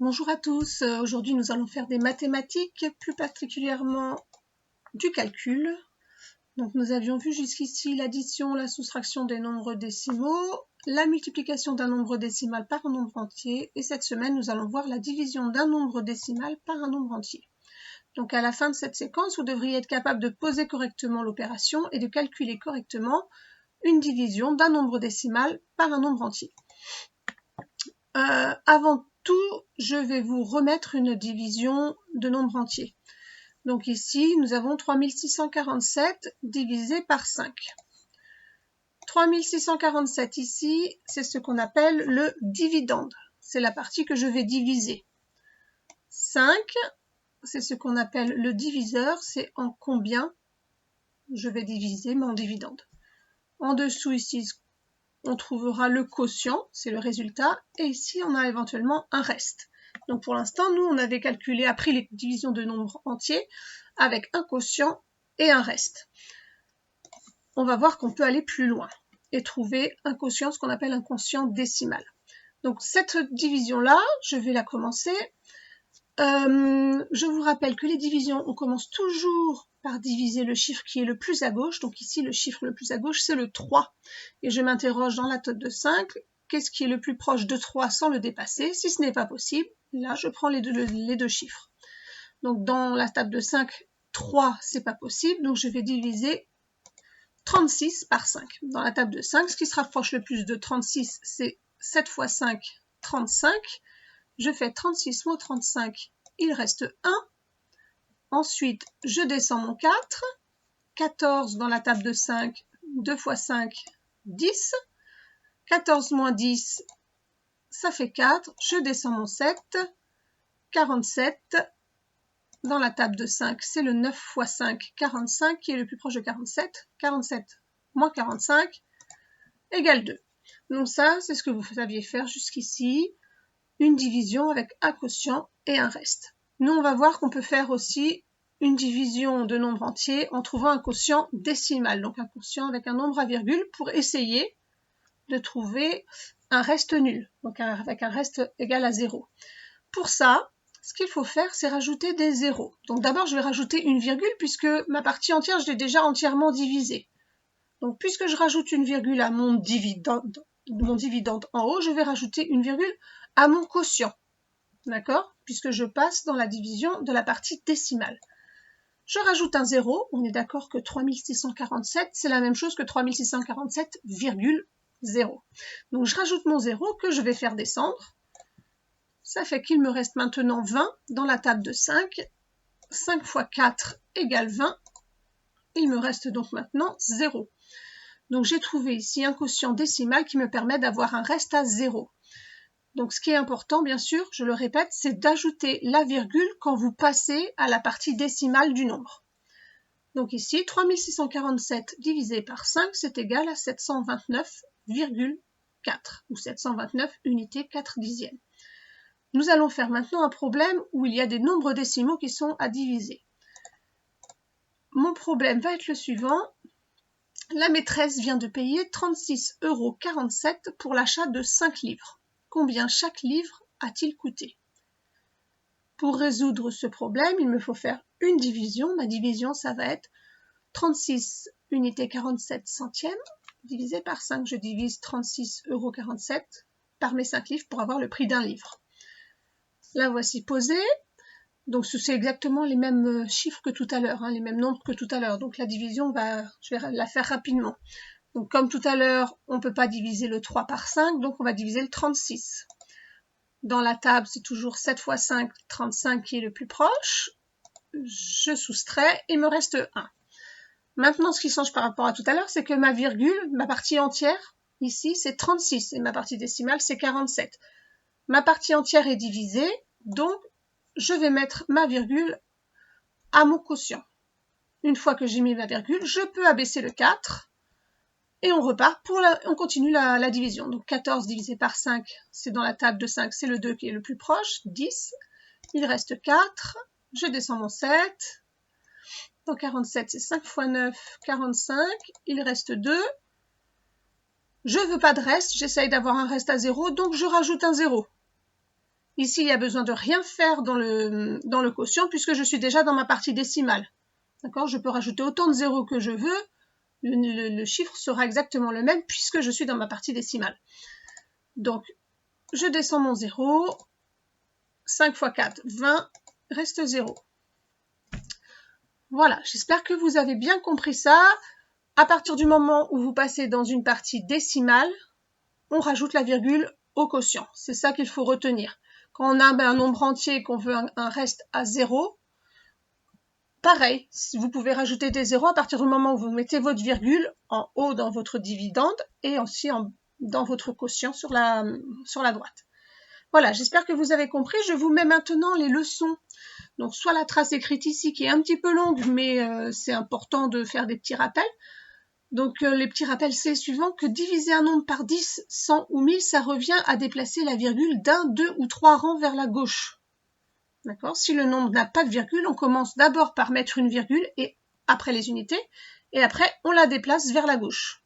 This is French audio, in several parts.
Bonjour à tous, aujourd'hui nous allons faire des mathématiques, plus particulièrement du calcul. Donc nous avions vu jusqu'ici l'addition, la soustraction des nombres décimaux, la multiplication d'un nombre décimal par un nombre entier, et cette semaine nous allons voir la division d'un nombre décimal par un nombre entier. Donc à la fin de cette séquence, vous devriez être capable de poser correctement l'opération et de calculer correctement une division d'un nombre décimal par un nombre entier. Avant tout, je vais vous remettre une division de nombres entiers. Donc ici, nous avons 3647 divisé par 5. 3647 ici, c'est ce qu'on appelle le dividende. C'est la partie que je vais diviser. 5, c'est ce qu'on appelle le diviseur, c'est en combien je vais diviser mon dividende. En dessous ici, on trouvera le quotient, c'est le résultat, et ici on a éventuellement un reste. Donc pour l'instant, nous on avait calculé, appris les divisions de nombres entiers avec un quotient et un reste. On va voir qu'on peut aller plus loin et trouver un quotient, ce qu'on appelle un quotient décimal. Donc cette division-là, je vais la commencer. Je vous rappelle que les divisions, on commence toujours par diviser le chiffre qui est le plus à gauche. Donc ici, le chiffre le plus à gauche, c'est le 3. Et je m'interroge dans la table de 5, qu'est-ce qui est le plus proche de 3 sans le dépasser? Si ce n'est pas possible, là, je prends les deux chiffres. Donc dans la table de 5, 3, c'est pas possible. Donc je vais diviser 36 par 5. Dans la table de 5, ce qui se rapproche le plus de 36, c'est 7 fois 5, 35. Je fais 36 moins 35. Il reste 1. Ensuite, je descends mon 4. 14 dans la table de 5, 2 fois 5, 10. 14 moins 10, ça fait 4. Je descends mon 7. 47 dans la table de 5, c'est le 9 fois 5, 45, qui est le plus proche de 47. 47 moins 45 égale 2. Donc ça, c'est ce que vous saviez faire jusqu'ici. Une division avec un quotient et un reste. Nous, on va voir qu'on peut faire aussi une division de nombres entiers en trouvant un quotient décimal, donc un quotient avec un nombre à virgule, pour essayer de trouver un reste nul, donc avec un reste égal à 0. Pour ça, ce qu'il faut faire, c'est rajouter des zéros. Donc d'abord, je vais rajouter une virgule, puisque ma partie entière, je l'ai déjà entièrement divisée. Donc puisque je rajoute une virgule à mon dividende en haut, je vais rajouter une virgule à mon quotient, d'accord? Puisque je passe dans la division de la partie décimale. Je rajoute un 0, on est d'accord que 3647, c'est la même chose que 3647,0. Donc je rajoute mon 0 que je vais faire descendre. Ça fait qu'il me reste maintenant 20 dans la table de 5. 5 fois 4 égale 20. Il me reste donc maintenant 0. Donc j'ai trouvé ici un quotient décimal qui me permet d'avoir un reste à 0. Donc ce qui est important, bien sûr, je le répète, c'est d'ajouter la virgule quand vous passez à la partie décimale du nombre. Donc ici, 3647 divisé par 5, c'est égal à 729,4 ou 729 unités 4 dixièmes. Nous allons faire maintenant un problème où il y a des nombres décimaux qui sont à diviser. Mon problème va être le suivant. La maîtresse vient de payer 36,47 € pour l'achat de 5 livres. Combien chaque livre a-t-il coûté? Pour résoudre ce problème, il me faut faire une division. Ma division, ça va être 36 unités 47 centièmes divisé par 5. Je divise 36,47 € par mes 5 livres pour avoir le prix d'un livre. La voici posée. Donc c'est exactement les mêmes chiffres que tout à l'heure, les mêmes nombres que tout à l'heure. Donc la division, je vais la faire rapidement. Donc comme tout à l'heure, on ne peut pas diviser le 3 par 5, donc on va diviser le 36. Dans la table, c'est toujours 7 fois 5, 35 qui est le plus proche. Je soustrais, il me reste 1. Maintenant, ce qui change par rapport à tout à l'heure, c'est que ma virgule, ma partie entière, ici, c'est 36, et ma partie décimale, c'est 47. Ma partie entière est divisée, donc je vais mettre ma virgule à mon quotient. Une fois que j'ai mis ma virgule, je peux abaisser le 4, et on repart, on continue la division. Donc 14 divisé par 5, c'est dans la table de 5, c'est le 2 qui est le plus proche, 10. Il reste 4, je descends mon 7. Donc 47, c'est 5 fois 9, 45. Il reste 2. Je ne veux pas de reste, j'essaye d'avoir un reste à 0, donc je rajoute un 0. Ici, il y a besoin de rien faire dans le quotient puisque je suis déjà dans ma partie décimale. D'accord? Je peux rajouter autant de zéros que je veux. Le chiffre sera exactement le même puisque je suis dans ma partie décimale. Donc, je descends mon 0. 5 fois 4, 20, reste 0. Voilà, j'espère que vous avez bien compris ça. À partir du moment où vous passez dans une partie décimale, on rajoute la virgule au quotient. C'est ça qu'il faut retenir. Quand on a un nombre entier et qu'on veut un reste à 0, pareil, vous pouvez rajouter des zéros à partir du moment où vous mettez votre virgule en haut dans votre dividende et aussi dans votre quotient sur la droite. Voilà, j'espère que vous avez compris. Je vous mets maintenant les leçons. Donc, soit la trace écrite ici qui est un petit peu longue, mais c'est important de faire des petits rappels. Donc, les petits rappels, c'est suivant que diviser un nombre par 10, 100 ou 1000, ça revient à déplacer la virgule d'un, deux ou trois rangs vers la gauche. D'accord? Si le nombre n'a pas de virgule, on commence d'abord par mettre une virgule et après les unités, et après, on la déplace vers la gauche.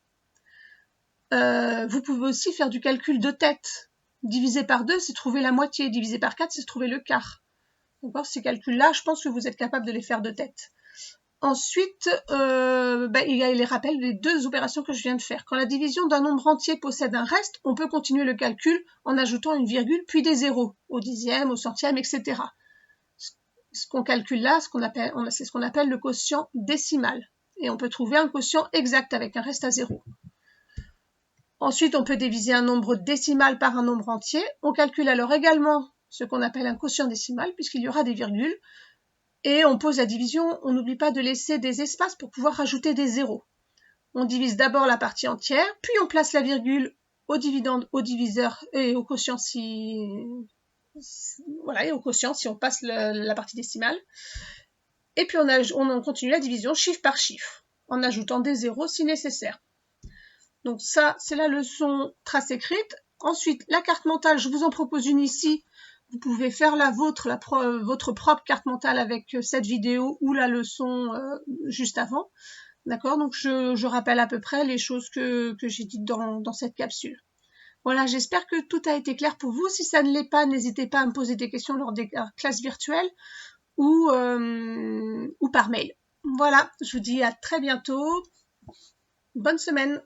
Vous pouvez aussi faire du calcul de tête. Diviser par 2, c'est trouver la moitié. Diviser par 4, c'est trouver le quart. D'accord? Ces calculs-là, je pense que vous êtes capable de les faire de tête. Ensuite, il y a les rappels des deux opérations que je viens de faire. Quand la division d'un nombre entier possède un reste, on peut continuer le calcul en ajoutant une virgule puis des zéros, au dixième, au centième, etc. Ce qu'on calcule là, c'est ce qu'on appelle le quotient décimal. Et on peut trouver un quotient exact avec un reste à 0. Ensuite, on peut diviser un nombre décimal par un nombre entier. On calcule alors également ce qu'on appelle un quotient décimal, puisqu'il y aura des virgules. Et on pose la division, on n'oublie pas de laisser des espaces pour pouvoir rajouter des zéros. On divise d'abord la partie entière, puis on place la virgule au dividende, au diviseur et au quotient voilà, et au quotient si on passe la partie décimale. Et puis on continue la division chiffre par chiffre, en ajoutant des zéros si nécessaire. Donc ça, c'est la leçon trace écrite. Ensuite, la carte mentale, je vous en propose une ici. Vous pouvez faire la vôtre, votre propre carte mentale avec cette vidéo ou la leçon juste avant. D'accord? Donc je rappelle à peu près les choses que j'ai dites dans cette capsule. Voilà, j'espère que tout a été clair pour vous. Si ça ne l'est pas, n'hésitez pas à me poser des questions lors des classes virtuelles ou par mail. Voilà, je vous dis à très bientôt. Bonne semaine!